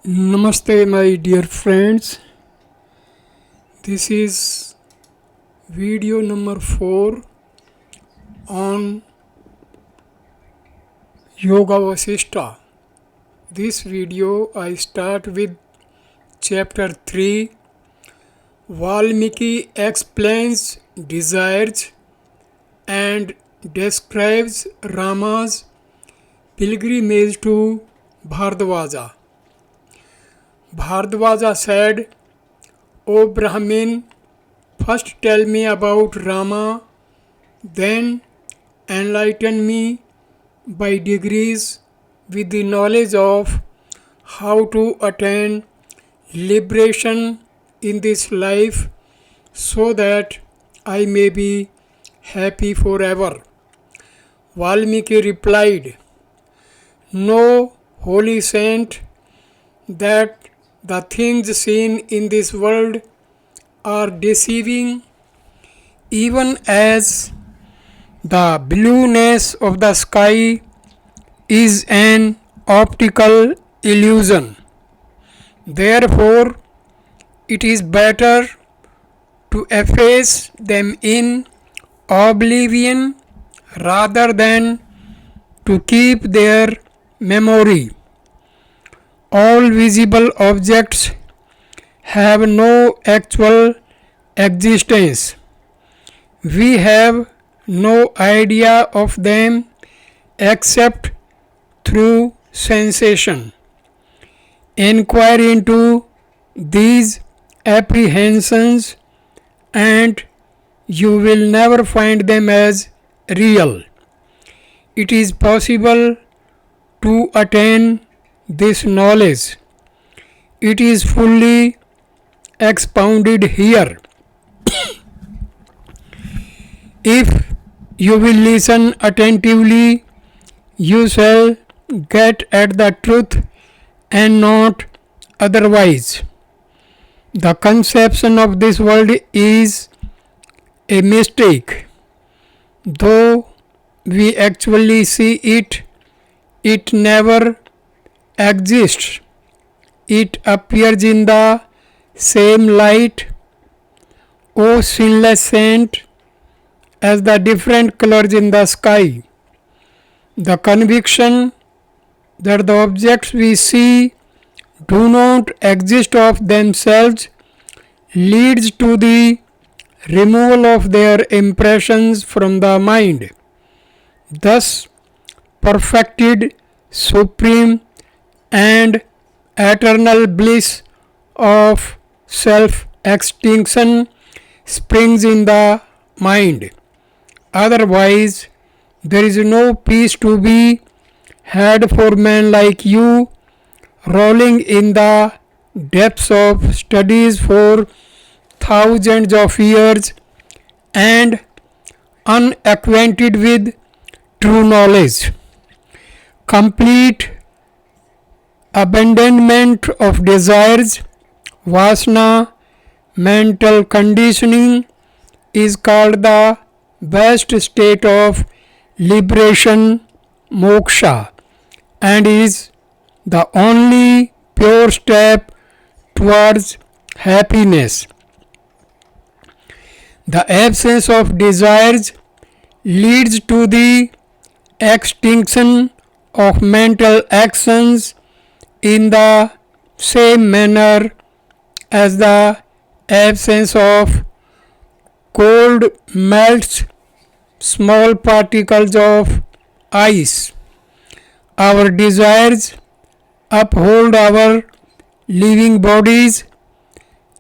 Namaste, my dear friends. This is video number 4 on Yogavashistha. This video I start with chapter 3. Valmiki explains desires and describes Rama's pilgrimage to Bharadwaja. Bharadwaja said, "O Brahmin, first tell me about Rama, then enlighten me by degrees with the knowledge of how to attain liberation in this life so that I may be happy forever." Valmiki replied, "Know, holy saint, that the things seen in this world are deceiving, even as the blueness of the sky is an optical illusion. Therefore, it is better to efface them in oblivion rather than to keep their memory. All visible objects have no actual existence. We have no idea of them except through sensation. Inquire into these apprehensions and you will never find them as real. It is possible to attain this knowledge. It is fully expounded here. If you will listen attentively, you shall get at the truth and not otherwise. The conception of this world is a mistake. Though we actually see it, it never exists. It appears in the same light, O sinless saint, as the different colors in the sky. The conviction that the objects we see do not exist of themselves leads to the removal of their impressions from the mind. Thus, perfected, supreme, and eternal bliss of self-extinction springs in the mind. Otherwise, there is no peace to be had for men like you, rolling in the depths of studies for thousands of years and unacquainted with true knowledge. Complete abandonment of desires, vasana, mental conditioning, is called the best state of liberation, moksha, and is the only pure step towards happiness. The absence of desires leads to the extinction of mental actions in the same manner as the absence of cold melts small particles of ice. Our desires uphold our living bodies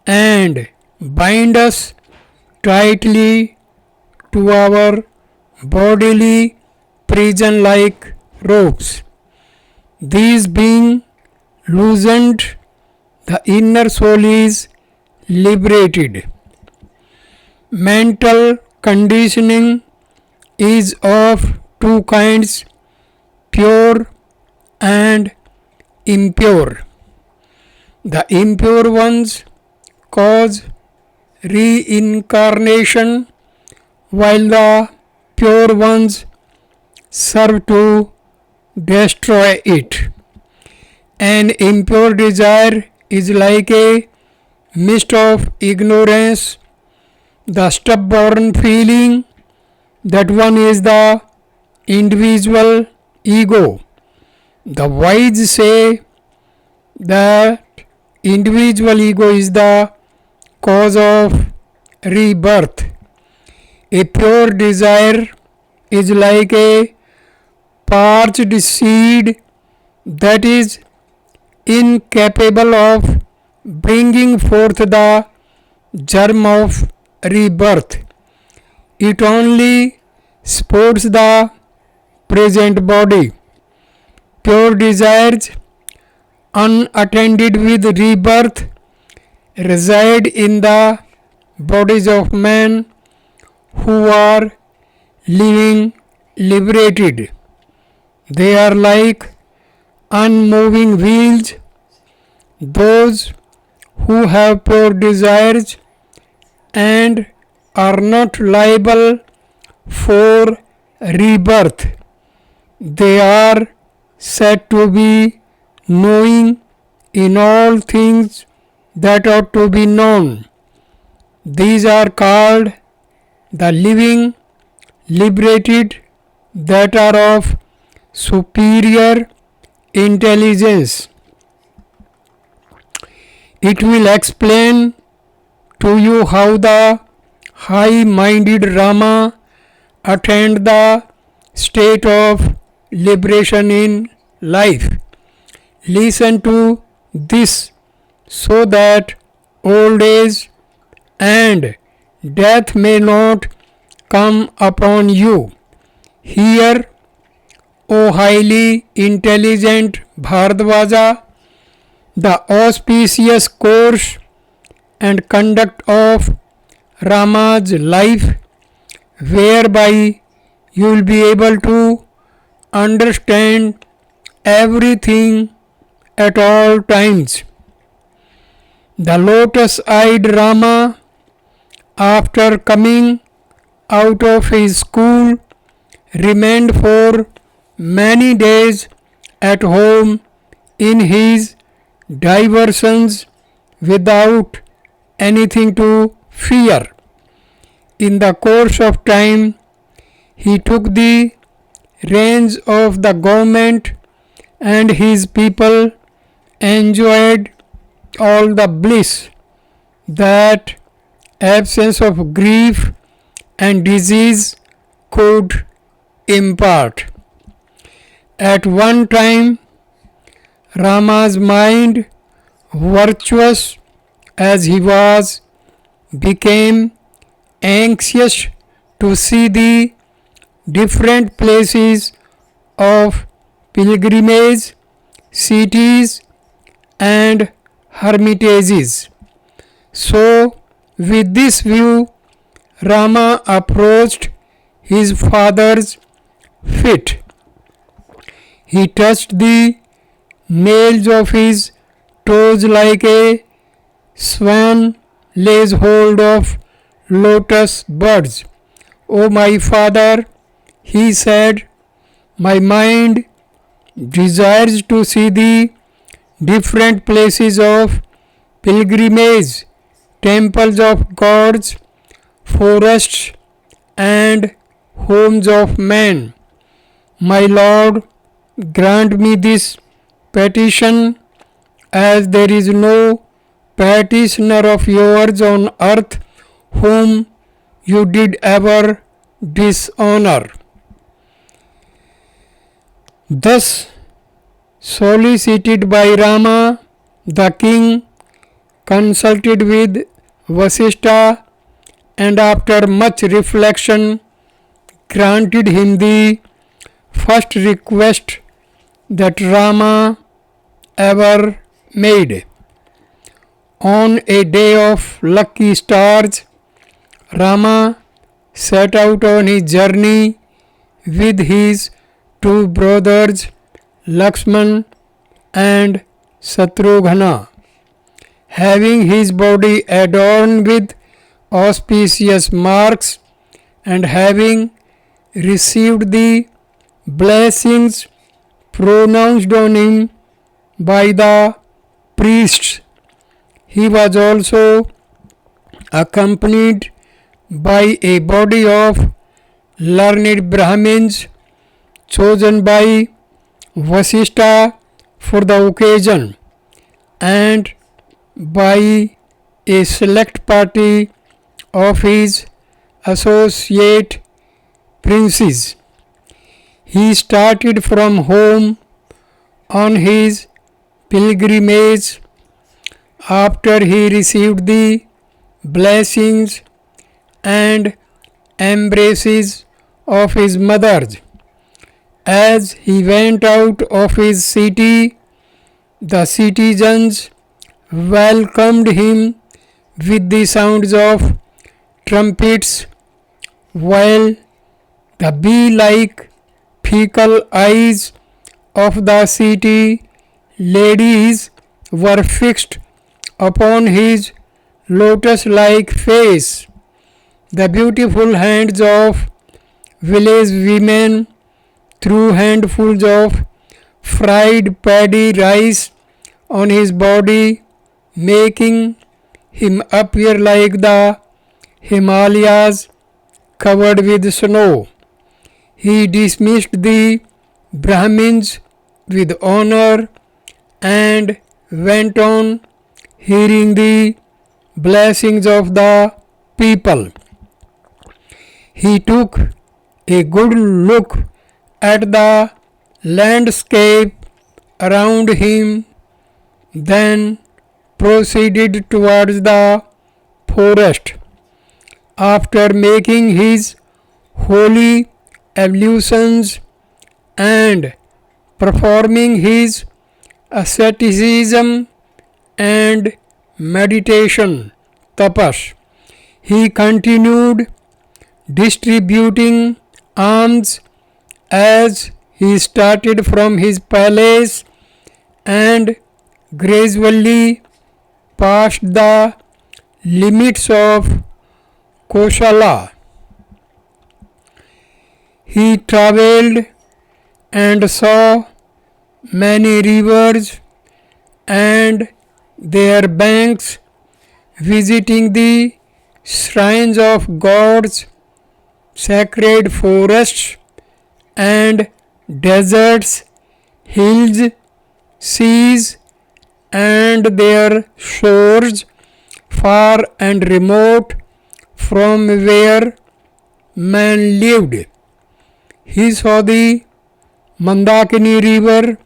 and bind us tightly to our bodily prison like ropes. These being loosened, the inner soul is liberated. Mental conditioning is of two kinds, pure and impure. The impure ones cause reincarnation, while the pure ones serve to destroy it. An impure desire is like a mist of ignorance, the stubborn feeling that one is the individual ego. The wise say that individual ego is the cause of rebirth. A pure desire is like a parched seed that is incapable of bringing forth the germ of rebirth. It only supports the present body. Pure desires, unattended with rebirth, reside in the bodies of men who are living liberated. They are like unmoving wheels. Those who have pure desires and are not liable for rebirth, they are said to be knowing in all things that ought to be known. These are called the living liberated, that are of superior intelligence. It will explain to you how the high-minded Rama attained the state of liberation in life. Listen to this so that old age and death may not come upon you. Hear, O highly intelligent Bharadwaja, the auspicious course and conduct of Rama's life, whereby you will be able to understand everything at all times. The lotus-eyed Rama, after coming out of his school, remained for many days at home in his diversions without anything to fear. In the course of time, he took the reins of the government, and his people enjoyed all the bliss that absence of grief and disease could impart. At one time, Rama's mind, virtuous as he was, became anxious to see the different places of pilgrimage, cities and hermitages. So, with this view, Rama approached his father's feet. He touched the nails of his toes like a swan lays hold of lotus buds. O my father, he said, my mind desires to see the different places of pilgrimage, temples of gods, forests and homes of men. My Lord, grant me this petition, as there is no petitioner of yours on earth whom you did ever dishonor. Thus, solicited by Rama, the king consulted with Vashistha, and after much reflection granted him the first request that Rama ever made. On a day of lucky stars, Rama set out on his journey with his two brothers Lakshman and Shatrugna. Having his body adorned with auspicious marks, and having received the blessings pronounced on him by the priests. He was also accompanied by a body of learned Brahmins chosen by Vashistha for the occasion, and by a select party of his associate princes. He started from home on his pilgrimage after he received the blessings and embraces of his mothers. As he went out of his city, the citizens welcomed him with the sounds of trumpets, while the bee-like fickle eyes of the city ladies were fixed upon his lotus-like face. The beautiful hands of village women threw handfuls of fried paddy rice on his body, making him appear like the Himalayas covered with snow. He dismissed the Brahmins with honor and went on hearing the blessings of the people. He took a good look at the landscape around him, then proceeded towards the forest. After making his holy ablutions and performing his asceticism and meditation tapas, he continued distributing alms as he started from his palace and gradually passed the limits of Kosala. He travelled and saw many rivers and their banks, visiting the shrines of gods, sacred forests and deserts, hills, seas and their shores, far and remote from where man lived. He saw the Mandakini river,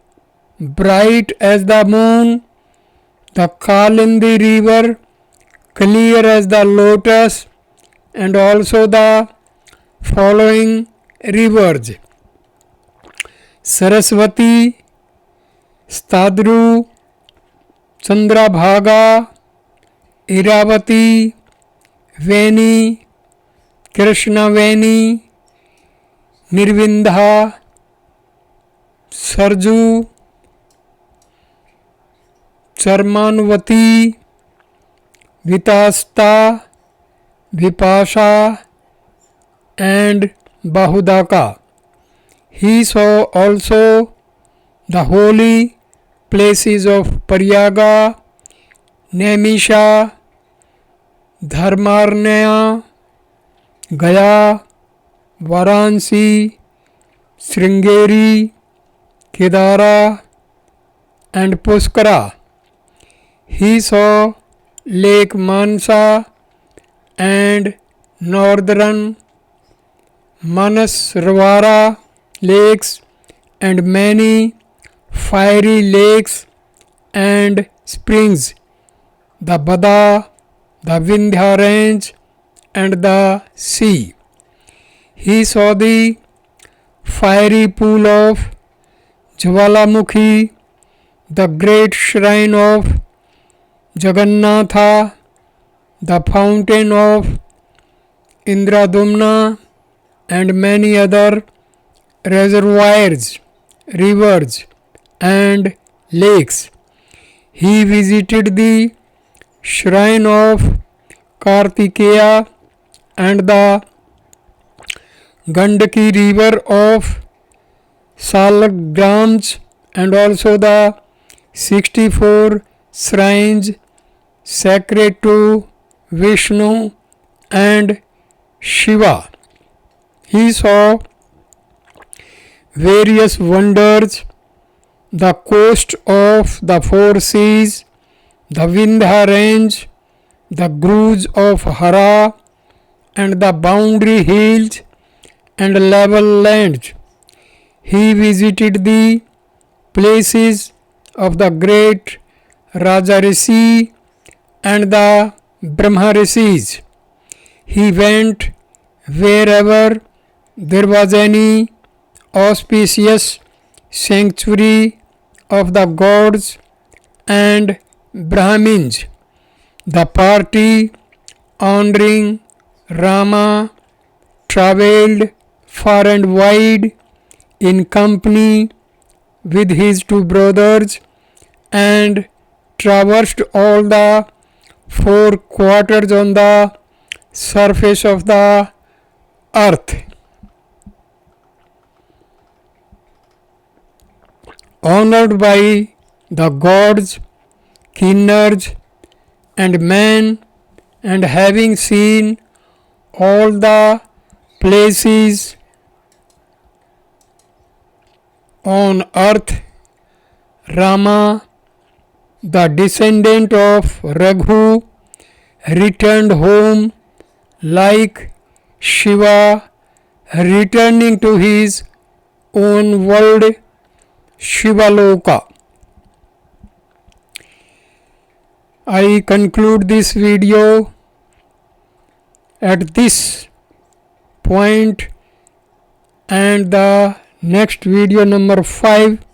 bright as the moon, the Kalindi river, clear as the lotus, and also the following rivers: Saraswati, Stadru, Chandrabhaga, Iravati, Veni, Krishnaveni, Nirvindha, Sarju, Charmanvati, Vitasta, Vipasha and Bahudaka. He saw also the holy places of Paryaga, Naimisha, Dharmarnaya, Gaya, Varanasi, Sringeri, Kedara and Puskara. He saw Lake Mansa and northern Manasravara lakes and many fiery lakes and springs, the Bada, the Vindhya range and the sea. He saw the fiery pool of Jwalamukhi, the great shrine of Jagannatha, the fountain of Indradumna and many other reservoirs, rivers and lakes. He visited the shrine of Kartikeya and the Gandaki river of Salagrams and also the 64 shrines sacred to Vishnu and Shiva. He saw various wonders, the coast of the four seas, the Vindhya range, the groves of Hara, and the boundary hills and level lands. He visited the places of the great Rajarisi and the Brahmarishis. He went wherever there was any auspicious sanctuary of the gods and Brahmins. The party honoring Rama travelled far and wide in company with his two brothers and traversed all the four quarters on the surface of the earth. Honored by the gods, kinnars, and men, and having seen all the places on earth, Rama, the descendant of Raghu, returned home like Shiva returning to his own world, Shivaloka. I conclude this video at this point, and the next video number 5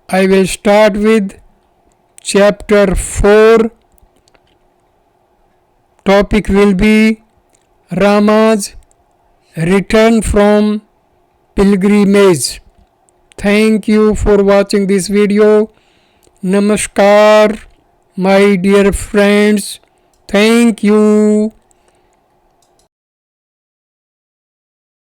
I will start with chapter 4. Topic will be Rama's return from pilgrimage. Thank you for watching this video. Namaskar, my dear friends. Thank you.